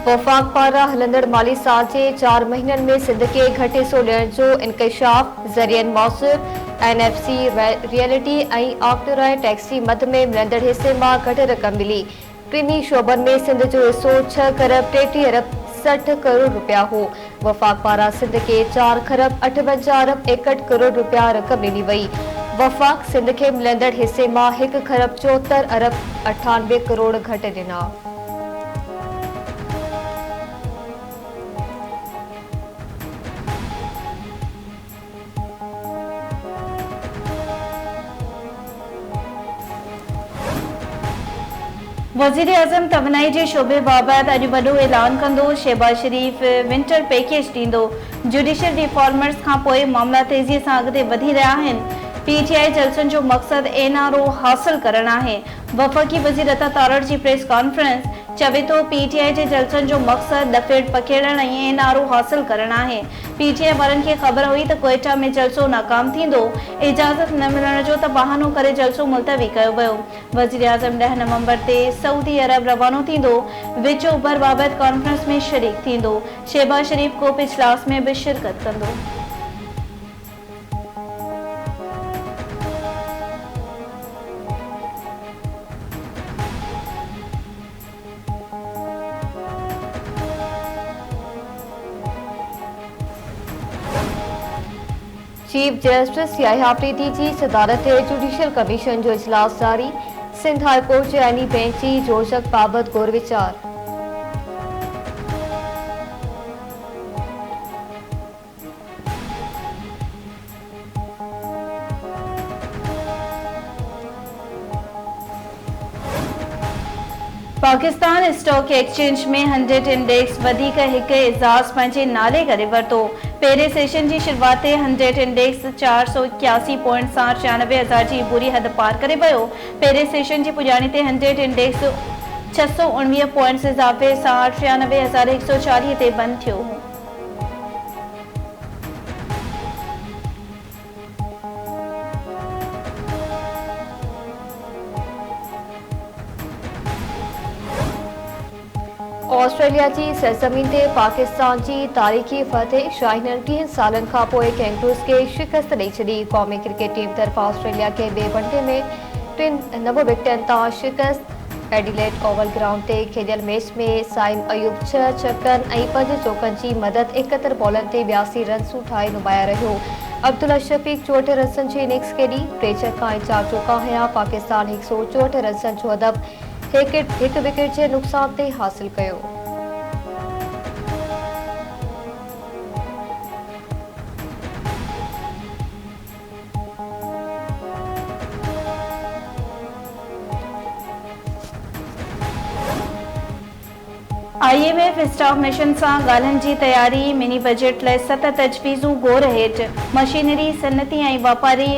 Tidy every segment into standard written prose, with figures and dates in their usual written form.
वफ़ाक़ पारां हलंदड़ माली साल जे 4 महीननि में सिंध खे घटि हिसो ॾियण जो इंकशाफ, ज़रियनि मौसूल, NFC रियलिटी ऐं ऑक्टोरॉय टैक्सी मद में मिलंदड़ हिसे मां घटि रक़म मिली। टिनी शोबनि में सिंध जो हिसो 6 खरब 33 अरब 60 करोड़ रुपया हो। वफ़ाक़ पारां सिंध खे 4 खरब 58 अरब 61 करोड़ रुपया रक़म ॾिनी वई। वफ़ाक़ सिंध खे मिलंदड़ हिसे मां 1 खरब 74 अरब 98 करोड़ घटि ॾिना। वज़ीर आज़म तवानाई जे शोबे बाबति अॼु वॾो ऐलान कंदो। शहबाज शरीफ़ विंटर पैकेज ॾींदो। जुडिशियल रिफॉर्मर्स खां पोइ मामला तेज़ीअ सां अॻिते वधी रहिया आहिनि। PTI जलसनि जो मक़सदु NRO हासिल करणु आहे। वफ़ाक़ी वज़ीर अता तारड़ जी प्रेस कॉन्फ्रेंस चवे थो PTI जे जलसनि जो मक़सदु दफ़ेड़ पखेड़णु ऐं NRO हासिल करणु आहे। PTI वारनि खे ख़बर हुई त क्वेटा में जलसो नाकाम थींदो। इजाज़त न मिलण जो त बहानो करे जलसो मुलतवी कयो वियो। वज़ीर आज़म 10 नवंबर ते सऊदी अरब रवानो थींदो। विच उभर बाबति कॉन्फ्रेंस में शरीक थींदो। शहबाज शरीफ़ कोप इजलास में बि शिरकत कंदो। चीफ जस्टिस याहिया अफरीदी जी सदारत ते जुडिशियल कमीशन जो इजलास जारी। सिंध हाई कोर्ट जे आईनी बेंच जी जोड़जक बाबति गौर विचार। पाकिस्तान स्टॉक एक्सचेंज में 100 इंडेक्स वधीक हिकु एज़ाज़ पंहिंजे नाले करे वरितो। पहिरें सेशन जी शुरूआत ते 100 इंडेक्स 481 पॉइंट सां 96,000 जी बुरी हद पार करे वियो। पहिरें सेशन जी पुॼाणी ते 100 इंडेक्स 619 पॉइंट्स इज़ाफ़े सां 93,140 ते बंदि थियो हो। ऑस्ट्रेलिया जी सरज़मीन ते पाकिस्तान जी तारीख़ी फतेह। शाहीन 30 सालनि खां पोइ कैंगरूज़ खे शिकस्त ॾेई छॾी। क़ौमी क्रिकेट टीम तरफ़ां ऑस्ट्रेलिया खे ॿिए वनडे में 9 विकेटनि तां शिकस्त। एडिलेड ओवल ग्राउंड ते खेॾियल मैच में साइम अयूब 6 छक्कनि ऐं 5 चौकनि जी मदद 71 बॉलनि ते 82 रन्सूं ठाहे नुमाया रहियो। अब्दुल्ला शफ़ीक 64 रन्सनि जी इनिंग्स खेॾी। 3 छक्का ऐं 4 चौका हया। पाकिस्तान 164 रन्सनि जो हदफ़ हिकु विकेट जे नुक़सान ते हासिल कयो। IMF स्टाफ मिशन सां ॻाल्हियुनि जी तयारी। मिनी बजट लाइ 7 तजवीज़ूं गौर हेठि। मशीनरी, सनती ऐं वापारी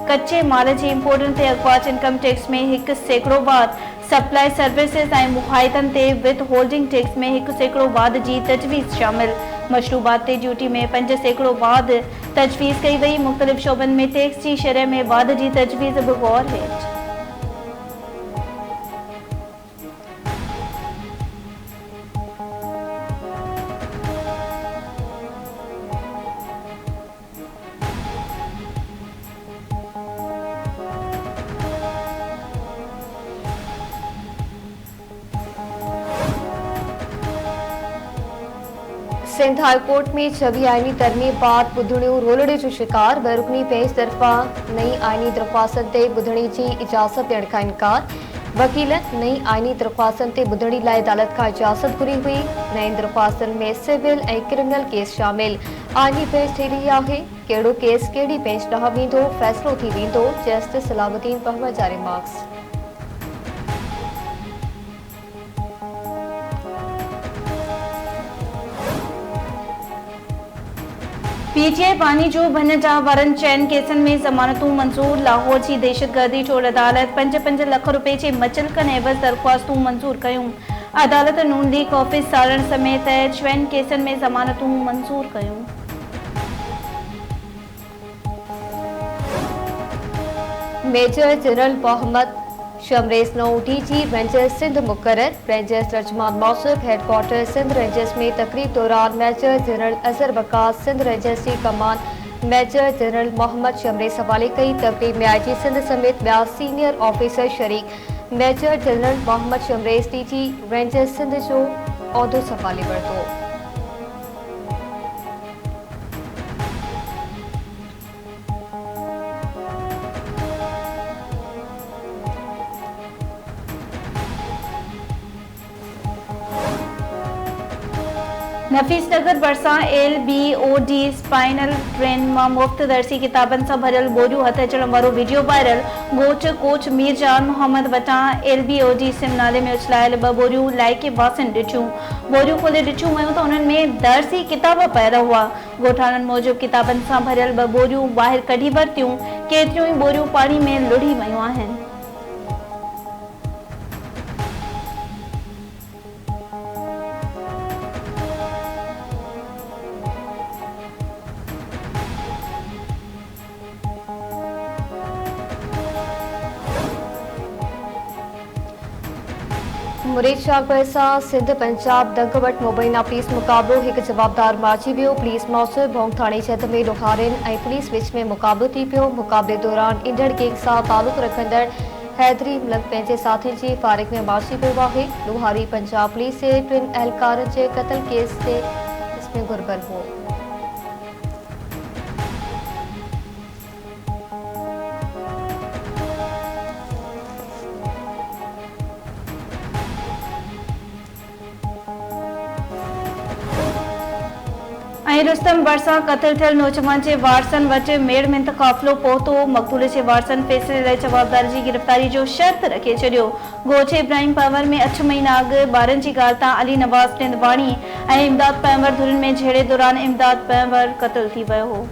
कचे माल जी इम्पोर्टनि ते अख़वाज इनकम टैक्स में 1% वाध। सप्लाई सर्विसेज ऐं मुहाइतनि ते विथ होल्डिंग टैक्स में 1% वाध जी तजवीज़ शामिल। मशरूबात ते ड्यूटी में 5% वाध तजवीज़ कई वई। मुख़्तलिफ़ शोबनि में टैक्स जी शरह में वाध जी तजवीज़ बि गौर हेठि। सिंध हाई कोर्ट में 26 आईनी तरमीम बाद ॿुधणियूं रोलड़े जो शिकार। बैरुकनी बेंच तरफ़ां नई आईनी दरख़्वास्तनि ते ॿुधणी जी इजाज़त ॾियण खां इनकार। वकीलनि नई आईनी दरख़्वास्तनि ते ॿुधणी लाइ अदालत खां इजाज़त घुरी हुई। नई दरख़्वास्तनि में सिविल ऐं क्रिमिनल केस शामिल। आईनी बेंच ठही रही आहे। कहिड़ो केस कहिड़ी बेंच ॾांहुं वेंदो, फ़ैसिलो थी वेंदो। जस्टिस सलाहुद्दीन अहमद जा रिमार्क्स। PTI पानी जो भन जा वारनि 6 केसनि में ज़मानतूं मंज़ूर। लाहौर जी दहशतगर्दी टोल अदालत 5-5 लख रुपए जे मचलकनि एवज़ दरख़्वास्तूं मंज़ूर कयूं। अदालत नून लीग ऑफिस साड़ण समेत 6 केसनि में ज़मानतूं मंज़ूर कयूं। मेजर जनरल मोहम्मद शमरेज़ नौ डीजी रेंजर्स सिंध मुकर्रर। रेंजर्स तर्जमान मौसूफ हेडक्वार्टर सिंध रेंजर्स में तकरीब दौरान major general Azhar Waqas Sindh rangers की कमान मेजर जनरल मोहम्मद शमरेज़ हवाले कई। तकरीब में IG सिंध समेत ॿिया सीनियर ऑफिसर शरीक। Major general Mohammad Shamrez DG rangers Sindh जो उहिदो संभाले वरितो। नफीसनगर भरिसां LBOD स्पाइनल ट्रेन मां मुफ़्त दर्सी किताबनि सां भरियल बोरियूं हथ अचण वारो वीडियो वायरल। ॻोठ कोच मीरजान मोहम्मद वटां LBOD सिम नाले में उछलायल 2 बोरियूं लाइके वासिन ॾिठियूं। बोरियूं खोले ॾिठियूं वयूं त उन्हनि में दर्सी किताब पियल हुआ। ॻोठाणनि मूजिबि किताबनि सां भरियल 2 बोरियूं ॿाहिरि कढी वरितियूं। केतिरियूं ई बोरियूं पाणी में लुढ़ी वयूं आहिनि। मुरीद शाहपुर सां सिंध पंजाब दंग वटि मुबैना पुलिस मुक़ाबिलो। हिकु जवाबदार मारिजी वियो। पुलिस मौसूल भोंग थाणे जद में ॾोहारियुनि ऐं पुलिस विच में मुक़ाबिलो थी पियो। मुक़ाबिले दौरान ईंदड़ गैंग सां तालुक़ रखंदड़ हैदरी मलिक पंहिंजे साथियुनि जी फारिग में मारिजी वियो आहे। ॾोहारी पंजाब पुलिस जे 2 एहलकारनि जे क़त्ल केस जे इसमें घुर्बल हो। रुस्तम भरिसां क़त्ल थियल नौजवान जे वारसनि वटि मेड़मिंत क़ाफ़िलो पहुतो। मक़तूल जे वारसनि फ़ैसिले लाइ जवाबदार जी गिरफ़्तारी जो शर्त रखे छॾियो। ॻोठ इब्राहिम पंवर में 8 महीना अॻु ॿारनि जी ॻाल्हि तां अली नवाज़ टिंदवाणी ऐं इमदाद पंवर धुरनि में झेड़े दौरान इमदाद पंवर क़त्ल थी वियो हो।